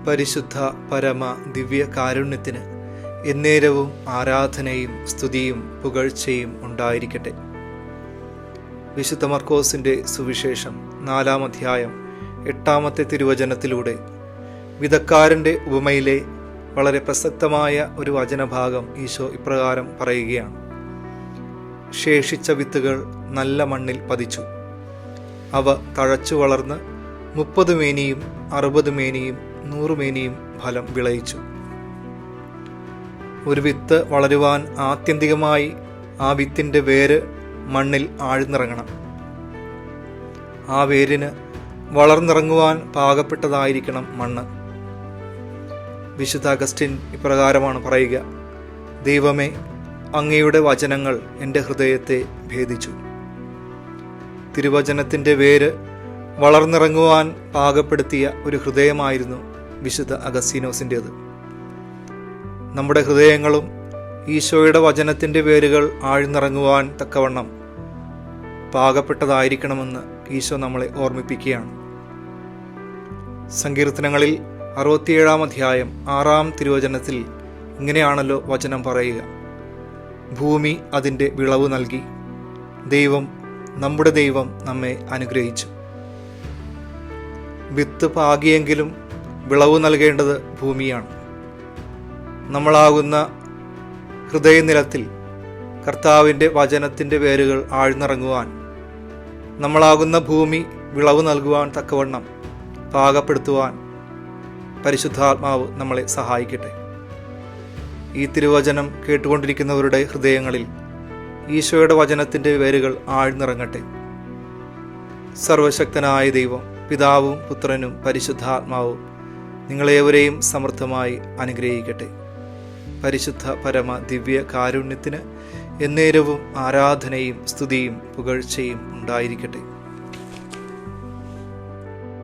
പരിശുദ്ധ പരമ ദിവ്യ കാരുണ്യത്തിന് എന്നേരവും ആരാധനയും സ്തുതിയും പുകഴ്ചയും ഉണ്ടായിരിക്കട്ടെ. വിശുദ്ധ മർക്കോസിൻ്റെ സുവിശേഷം 4-ാം അധ്യായം 8-ാമത്തെ തിരുവചനത്തിലൂടെ വിതക്കാരൻ്റെ ഉപമയിലെ വളരെ പ്രസക്തമായ ഒരു വചനഭാഗം ഈശോ ഇപ്രകാരം പറയുകയാണ്: ശേഷിച്ച വിത്തുകൾ നല്ല മണ്ണിൽ പതിച്ചു. അവ തഴച്ചു വളർന്ന് 30 മേനിയും 60 മേനിയും 100 മേനിയും ഫലം വിളയിച്ചു. ഒരു വിത്ത് വളരുവാൻ ആത്യന്തികമായി ആ വിത്തിൻ്റെ വേര് മണ്ണിൽ ആഴ്ന്നിറങ്ങണം. ആ വേരിന് വളർന്നിറങ്ങുവാൻ പാകപ്പെട്ടതായിരിക്കണം മണ്ണ്. വിശുദ്ധ അഗസ്റ്റിൻ ഇപ്രകാരമാണ് പറയുക: ദൈവമേ, അങ്ങയുടെ വചനങ്ങൾ എൻ്റെ ഹൃദയത്തെ ഭേദിച്ചു. തിരുവചനത്തിൻ്റെ വേര് വളർന്നിറങ്ങുവാൻ പാകപ്പെടുത്തിയ ഒരു ഹൃദയമായിരുന്നു വിശുദ്ധ അഗസ്തീനോസിൻ്റേത്. നമ്മുടെ ഹൃദയങ്ങളും ഈശോയുടെ വചനത്തിൻ്റെ വേരുകൾ ആഴ്ന്നിറങ്ങുവാൻ തക്കവണ്ണം പാകപ്പെട്ടതായിരിക്കണമെന്ന് ഈശോ നമ്മളെ ഓർമ്മിപ്പിക്കുകയാണ്. സങ്കീർത്തനങ്ങളിൽ 67-ാം അധ്യായം 6-ാം തിരുവചനത്തിൽ ഇങ്ങനെയാണല്ലോ വചനം പറയുക: ഭൂമി അതിൻ്റെ വിളവ് നൽകി, നമ്മുടെ ദൈവം നമ്മെ അനുഗ്രഹിച്ചു. വിത്ത് പാകിയെങ്കിലും വിളവ് നൽകേണ്ടത് ഭൂമിയാണ്. നമ്മളാകുന്ന ഹൃദയനിലത്തിൽ കർത്താവിൻ്റെ വചനത്തിൻ്റെ വേരുകൾ ആഴ്ന്നിറങ്ങുവാൻ, നമ്മളാകുന്ന ഭൂമി വിളവ് നൽകുവാൻ തക്കവണ്ണം പാകപ്പെടുത്തുവാൻ പരിശുദ്ധാത്മാവ് നമ്മളെ സഹായിക്കട്ടെ. ഈ തിരുവചനം കേട്ടുകൊണ്ടിരിക്കുന്നവരുടെ ഹൃദയങ്ങളിൽ ഈശോയുടെ വചനത്തിൻ്റെ വേരുകൾ ആഴ്ന്നിറങ്ങട്ടെ. സർവശക്തനായ ദൈവം, പിതാവും പുത്രനും പരിശുദ്ധാത്മാവും നിങ്ങളേവരെയും സമൃദ്ധമായി അനുഗ്രഹിക്കട്ടെ. പരിശുദ്ധ പരമ ദിവ്യ കാരുണ്യത്തിന് എന്നേരവും ആരാധനയും സ്തുതിയും പുകഴ്ചയും ഉണ്ടായിരിക്കട്ടെ.